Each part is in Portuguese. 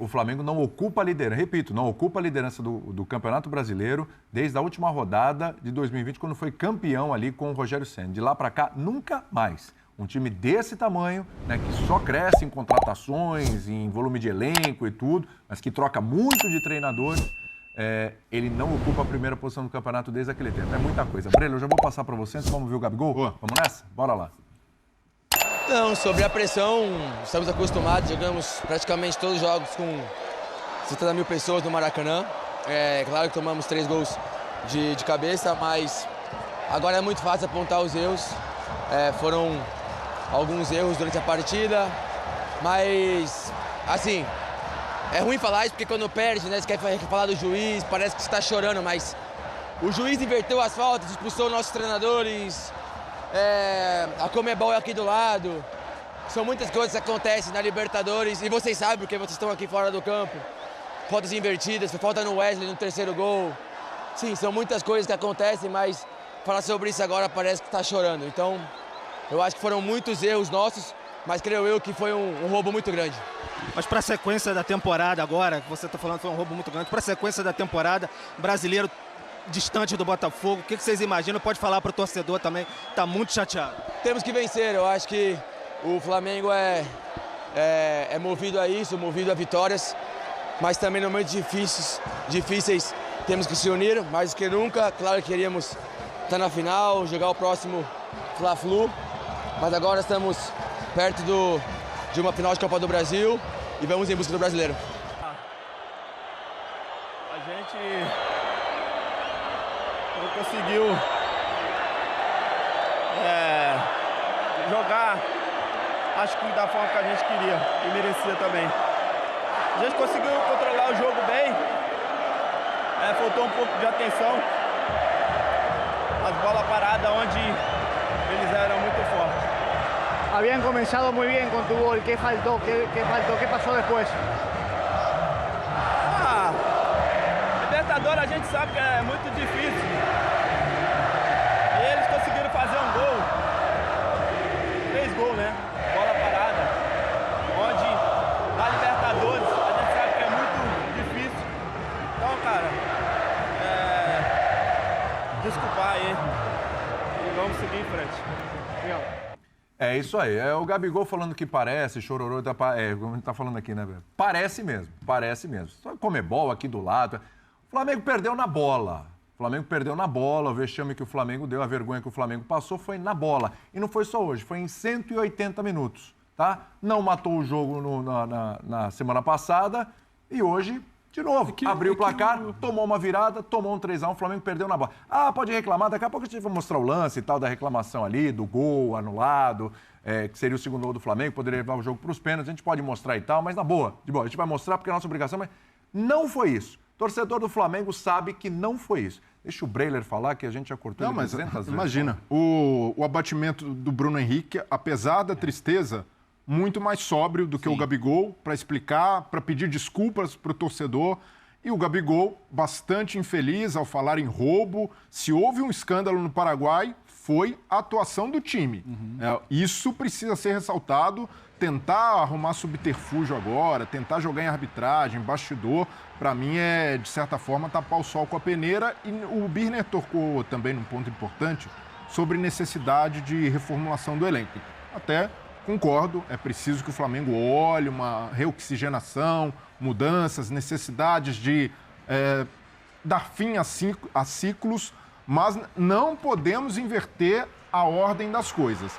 O Flamengo não ocupa a liderança, repito, não ocupa a liderança do Campeonato Brasileiro desde a última rodada de 2020, quando foi campeão ali com o Rogério Ceni. De lá para cá, nunca mais. Um time desse tamanho, né, que só cresce em contratações, em volume de elenco e tudo, mas que troca muito de treinadores, ele não ocupa a primeira posição do campeonato desde aquele tempo. É muita coisa. Breno, eu já vou passar para você, antes vamos ver o Gabigol? Boa. Vamos nessa? Bora lá. Não, sobre a pressão, estamos acostumados, jogamos praticamente todos os jogos com 70 mil pessoas no Maracanã. É claro que tomamos 3 gols de cabeça, mas agora é muito fácil apontar os erros. Foram alguns erros durante a partida, mas, assim, é ruim falar isso porque quando perde, né, você quer falar do juiz, parece que você está chorando, mas o juiz inverteu as faltas, expulsou nossos treinadores. A Conmebol é aqui do lado. São muitas coisas que acontecem na Libertadores e vocês sabem porque vocês estão aqui fora do campo. Faltas invertidas, falta no Wesley no 3º gol. Sim, são muitas coisas que acontecem, mas falar sobre isso agora parece que está chorando. Então, eu acho que foram muitos erros nossos, mas creio eu que foi um roubo muito grande. Mas para a sequência da temporada agora, que você está falando que foi um roubo muito grande, para a sequência da temporada, brasileiro distante do Botafogo, o que vocês imaginam? Pode falar para o torcedor também, está muito chateado. Temos que vencer, eu acho que o Flamengo é movido a isso, movido a vitórias, mas também em momentos difíceis temos que se unir, mais do que nunca. Claro que queríamos estar na final, jogar o próximo Fla-Flu, mas agora estamos perto de uma final de Copa do Brasil e vamos em busca do brasileiro. A gente não conseguiu jogar, acho que da forma que a gente queria e merecia também. A gente conseguiu controlar o jogo bem, faltou um pouco de atenção, as bolas paradas onde eles eram muito fortes. Habían comenzado muy bien con tu gol, ¿qué faltó? ¿Qué pasó después? Libertadores a gente sabe que é muito difícil. E eles conseguiram fazer um gol. 3 gols, né? Bola parada. Onde na Libertadores a gente sabe que é muito difícil. Então, cara, desculpar aí. E vamos seguir em frente. É isso aí. É o Gabigol falando que parece, chororô, como a gente tá falando aqui, né, velho? Parece mesmo. Só Conmebol aqui do lado. O Flamengo perdeu na bola. O vexame que o Flamengo deu, a vergonha que o Flamengo passou foi na bola. E não foi só hoje, foi em 180 minutos, tá? Não matou o jogo na semana passada e hoje, de novo, abriu o placar, tomou uma virada, tomou um 3-1, o Flamengo perdeu na bola. Ah, pode reclamar, daqui a pouco a gente vai mostrar o lance e tal da reclamação ali, do gol anulado, que seria o segundo gol do Flamengo, poderia levar o jogo para os pênaltis, a gente pode mostrar e tal, mas na boa, de boa, a gente vai mostrar porque é a nossa obrigação, mas não foi isso. Torcedor do Flamengo sabe que não foi isso. Deixa o Breiler falar que a gente já cortou ele 200 vezes. Imagina, o abatimento do Bruno Henrique, apesar da tristeza, muito mais sóbrio do que o Gabigol, para explicar, para pedir desculpas para o torcedor. E o Gabigol, bastante infeliz ao falar em roubo. Se houve um escândalo no Paraguai, foi a atuação do time. Isso precisa ser ressaltado. Tentar arrumar subterfúgio agora, tentar jogar em arbitragem, bastidor, para mim é, de certa forma, tapar o sol com a peneira. E o Birner tocou também num ponto importante sobre necessidade de reformulação do elenco. Até concordo, é preciso que o Flamengo olhe uma reoxigenação, mudanças, necessidades de dar fim a ciclos, mas não podemos inverter a ordem das coisas.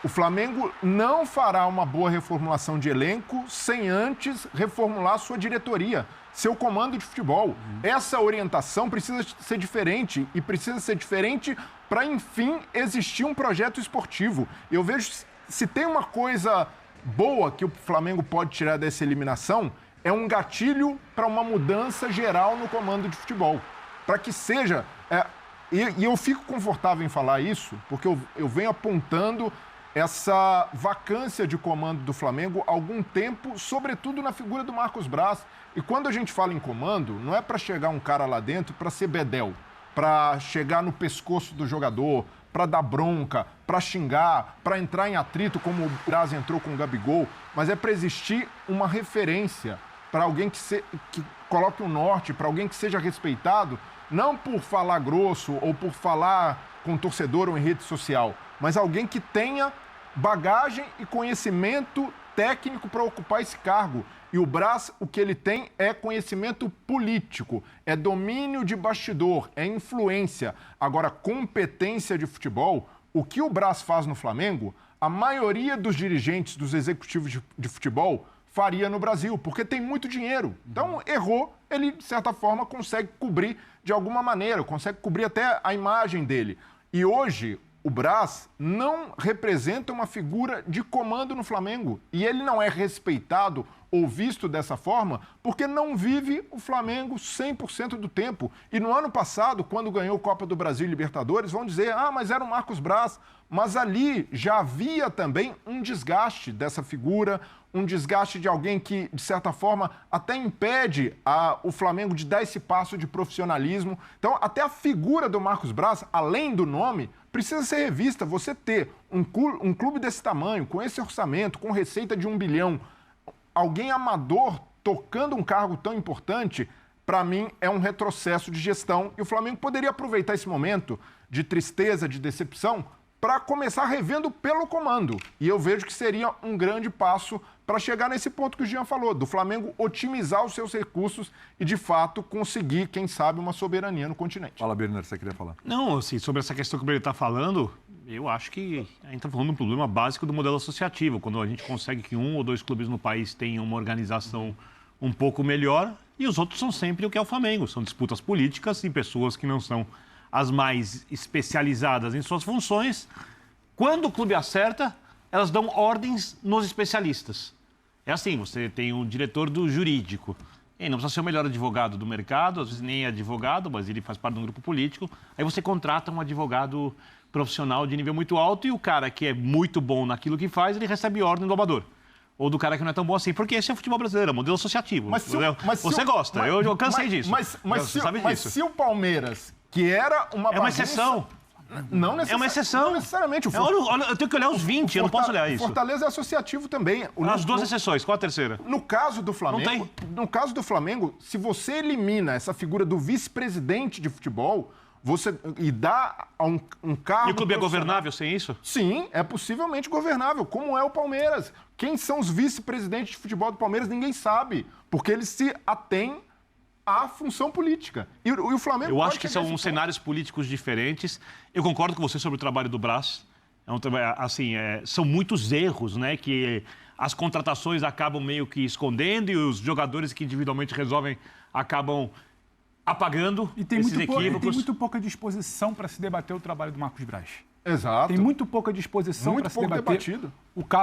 O Flamengo não fará uma boa reformulação de elenco sem antes reformular sua diretoria, seu comando de futebol. Essa orientação precisa ser diferente e precisa ser diferente para, enfim, existir um projeto esportivo. Eu vejo, se tem uma coisa boa que o Flamengo pode tirar dessa eliminação, é um gatilho para uma mudança geral no comando de futebol. Para que seja... E eu fico confortável em falar isso, porque eu venho apontando essa vacância de comando do Flamengo há algum tempo, sobretudo na figura do Marcos Braz. E quando a gente fala em comando, não é para chegar um cara lá dentro para ser bedel, para chegar no pescoço do jogador, para dar bronca, para xingar, para entrar em atrito como o Braz entrou com o Gabigol, mas é para existir uma referência, para alguém que coloque um norte, para alguém que seja respeitado, não por falar grosso ou por falar com torcedor ou em rede social, mas alguém que tenha bagagem e conhecimento técnico para ocupar esse cargo. E o Braz, o que ele tem é conhecimento político, é domínio de bastidor, é influência. Agora, competência de futebol, o que o Braz faz no Flamengo, a maioria dos dirigentes, dos executivos de futebol, faria no Brasil, porque tem muito dinheiro. Então, errou, ele, de certa forma, consegue cobrir de alguma maneira, consegue cobrir até a imagem dele. E hoje, o Braz não representa uma figura de comando no Flamengo. E ele não é respeitado ou visto dessa forma porque não vive o Flamengo 100% do tempo. E no ano passado, quando ganhou Copa do Brasil e Libertadores, vão dizer, mas era o Marcos Braz. Mas ali já havia também um desgaste dessa figura, um desgaste de alguém que, de certa forma, até impede o Flamengo de dar esse passo de profissionalismo. Então, até a figura do Marcos Braz, além do nome, precisa ser revista. Você ter um clube desse tamanho, com esse orçamento, com receita de 1 bilhão, alguém amador tocando um cargo tão importante, para mim, é um retrocesso de gestão. E o Flamengo poderia aproveitar esse momento de tristeza, de decepção, para começar revendo pelo comando. E eu vejo que seria um grande passo para chegar nesse ponto que o Jean falou, do Flamengo otimizar os seus recursos e, de fato, conseguir, quem sabe, uma soberania no continente. Fala, Birner, você queria falar? Não, assim, sobre essa questão que ele está falando, eu acho que a gente está falando de um problema básico do modelo associativo. Quando a gente consegue que 1 ou 2 clubes no país tenham uma organização um pouco melhor e os outros são sempre o que é o Flamengo. São disputas políticas e pessoas que não são as mais especializadas em suas funções. Quando o clube acerta, elas dão ordens nos especialistas. É assim, você tem um diretor do jurídico. Ele não precisa ser o melhor advogado do mercado, às vezes nem é advogado, mas ele faz parte de um grupo político. Aí você contrata um advogado profissional de nível muito alto e o cara que é muito bom naquilo que faz, ele recebe ordem do amador. Ou do cara que não é tão bom assim, porque esse é o futebol brasileiro, é o modelo associativo. Você gosta, eu cansei disso. Mas se o Palmeiras, que era uma bagunça... É uma exceção. É uma exceção. Não necessariamente. Eu tenho que olhar os 20, eu não posso olhar isso. Fortaleza é associativo também. As 2 exceções, qual a terceira? No caso do Flamengo, se você elimina essa figura do vice-presidente de futebol, e dá um cargo... E o clube é governável sem isso? Sim, é possivelmente governável, como é o Palmeiras. Quem são os vice-presidentes de futebol do Palmeiras, ninguém sabe, porque eles se atêm à função política. E o Flamengo... Eu acho que são cenários políticos diferentes. Eu concordo com você sobre o trabalho do Braz. São muitos erros, né, que as contratações acabam meio que escondendo e os jogadores que individualmente resolvem acabam apagando esses equívocos. Tem muito pouca disposição para se debater o trabalho do Marcos Braz. Exato. Tem muito pouca disposição para se debater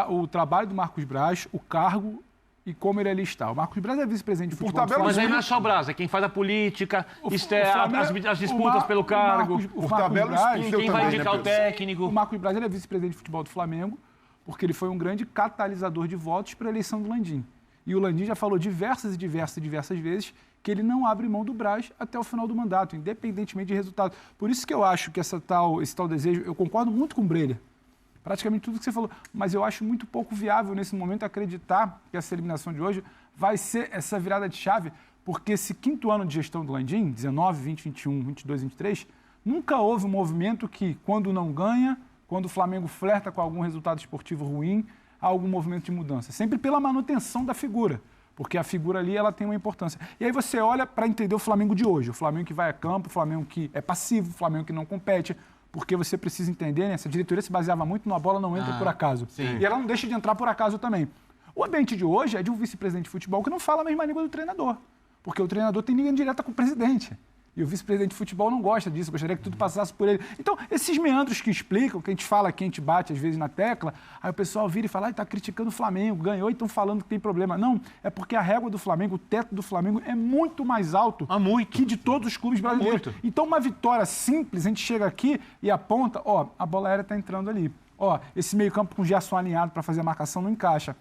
o trabalho do Marcos Braz, o cargo e como ele ali está. O Marcos Braz é vice-presidente de futebol. Mas aí não é só o Braz, é quem faz a política, as disputas pelo cargo. Quem vai indicar o técnico. O Marcos Braz ele é vice-presidente de futebol do Flamengo, porque ele foi um grande catalisador de votos para a eleição do Landim. E o Landim já falou diversas vezes que ele não abre mão do Braz até o final do mandato, independentemente de resultado. Por isso que eu acho que esse tal desejo, eu concordo muito com o Breler, praticamente tudo que você falou, mas eu acho muito pouco viável nesse momento acreditar que essa eliminação de hoje vai ser essa virada de chave, porque esse 5º ano de gestão do Landim, 19, 20, 21, 22, 23, nunca houve um movimento que, quando não ganha, quando o Flamengo flerta com algum resultado esportivo ruim, há algum movimento de mudança. Sempre pela manutenção da figura, porque a figura ali ela tem uma importância. E aí você olha para entender o Flamengo de hoje, o Flamengo que vai a campo, o Flamengo que é passivo, o Flamengo que não compete, porque você precisa entender, né? Essa diretoria se baseava muito no a bola não entra por acaso. Sim. E ela não deixa de entrar por acaso também. O ambiente de hoje é de um vice-presidente de futebol que não fala a mesma língua do treinador, porque o treinador tem linha direta com o presidente. E o vice-presidente de futebol não gosta disso, gostaria que tudo passasse por ele. Então, esses meandros que explicam, que a gente fala, que a gente bate às vezes na tecla, aí o pessoal vira e fala, está criticando o Flamengo, ganhou e estão falando que tem problema. Não, é porque a régua do Flamengo, o teto do Flamengo é muito mais alto que de todos os clubes brasileiros. Então, uma vitória simples, a gente chega aqui e aponta, a bola aérea está entrando ali. Esse meio-campo com o Gerson alinhado para fazer a marcação não encaixa.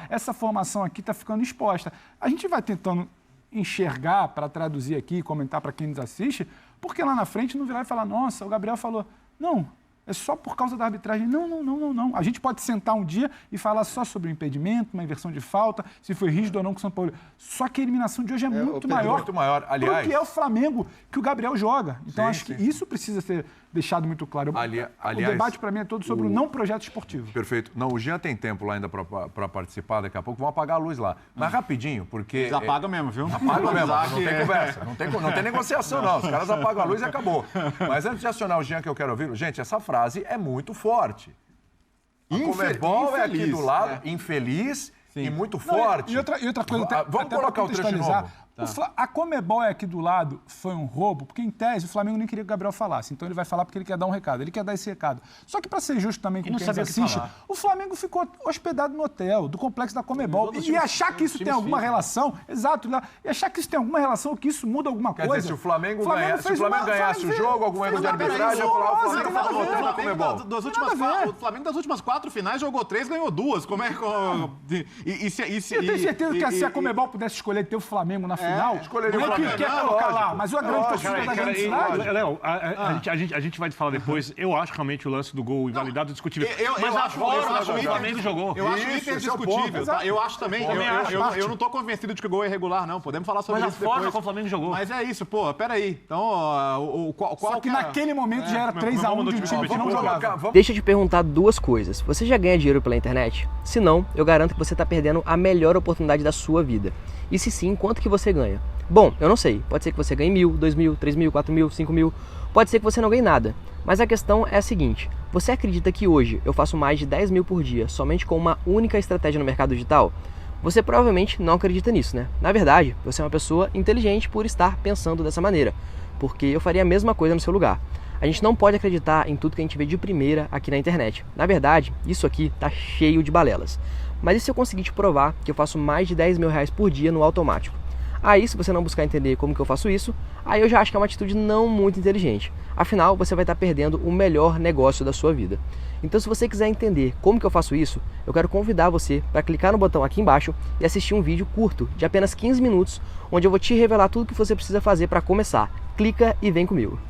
Essa formação aqui está ficando exposta. A gente vai tentando enxergar, para traduzir aqui, comentar para quem nos assiste, porque lá na frente não virar e falar, nossa, o Gabriel falou. Não, é só por causa da arbitragem. Não. A gente pode sentar um dia e falar só sobre o impedimento, uma inversão de falta, se foi rígido ou não com o São Paulo. Só que a eliminação de hoje é muito maior. Muito maior. Aliás, porque é o Flamengo que o Gabriel joga. Então, acho que isso precisa ser deixado muito claro. O debate, para mim, é todo sobre o não projeto esportivo. Perfeito. Não, o Jean tem tempo lá ainda para participar, daqui a pouco vão apagar a luz lá. Mas rapidinho, porque... Eles apagam mesmo, viu? Apagam mesmo, não tem conversa, não tem negociação não, os caras apagam a luz e acabou. Mas antes de acionar o Jean, que eu quero ouvir, gente, essa frase é muito forte. A Conmebol é aqui do lado, infeliz e muito forte. E outra coisa, vamos colocar o trecho de novo. A Conmebol é aqui do lado foi um roubo, porque em tese o Flamengo nem queria que o Gabriel falasse. Então ele vai falar porque ele quer dar um recado, ele quer dar esse recado. Só que para ser justo também com quem nos assiste, o Flamengo ficou hospedado no hotel do complexo da Conmebol. E achar que isso tem alguma relação, exato, e achar que isso tem alguma relação, que isso muda alguma coisa. Quer dizer, se o Flamengo ganhasse o jogo, algum erro de arbitragem, eu falava, o Flamengo estava no hotel da Conmebol. O Flamengo das últimas 4 finais jogou 3, ganhou 2. Como é que... Eu tenho certeza que se a Conmebol pudesse escolher ter o Flamengo na final, escolheria o não é que Flamengo. quer colocar lá, mas a grande torcida da grande cidade... Léo, a gente vai falar depois. Eu acho realmente o lance do gol invalidado discutível. Mas acho que o Flamengo jogou. Eu acho Inter discutível. Eu acho também. Eu não tô convencido de que o gol é irregular, não. Podemos falar sobre isso depois. Mas a forma como o Flamengo jogou. Mas é isso, pô. Peraí. Então, Só que naquele momento já era 3-1 de um time que não jogava. Deixa eu te perguntar 2 coisas. Você já ganha dinheiro pela internet? Se não, eu garanto que você está perdendo a melhor oportunidade da sua vida. E se sim, quanto que você ganha? Bom, eu não sei. Pode ser que você ganhe 1.000, 2.000, 3.000, 4.000, 5.000. Pode ser que você não ganhe nada. Mas a questão é a seguinte. Você acredita que hoje eu faço mais de 10.000 por dia somente com uma única estratégia no mercado digital? Você provavelmente não acredita nisso, né? Na verdade, você é uma pessoa inteligente por estar pensando dessa maneira. Porque eu faria a mesma coisa no seu lugar. A gente não pode acreditar em tudo que a gente vê de primeira aqui na internet. Na verdade, isso aqui tá cheio de balelas. Mas e se eu conseguir te provar que eu faço mais de 10 mil reais por dia no automático? Aí, se você não buscar entender como que eu faço isso, aí eu já acho que é uma atitude não muito inteligente. Afinal, você vai estar perdendo o melhor negócio da sua vida. Então, se você quiser entender como que eu faço isso, eu quero convidar você para clicar no botão aqui embaixo e assistir um vídeo curto, de apenas 15 minutos, onde eu vou te revelar tudo o que você precisa fazer para começar. Clica e vem comigo.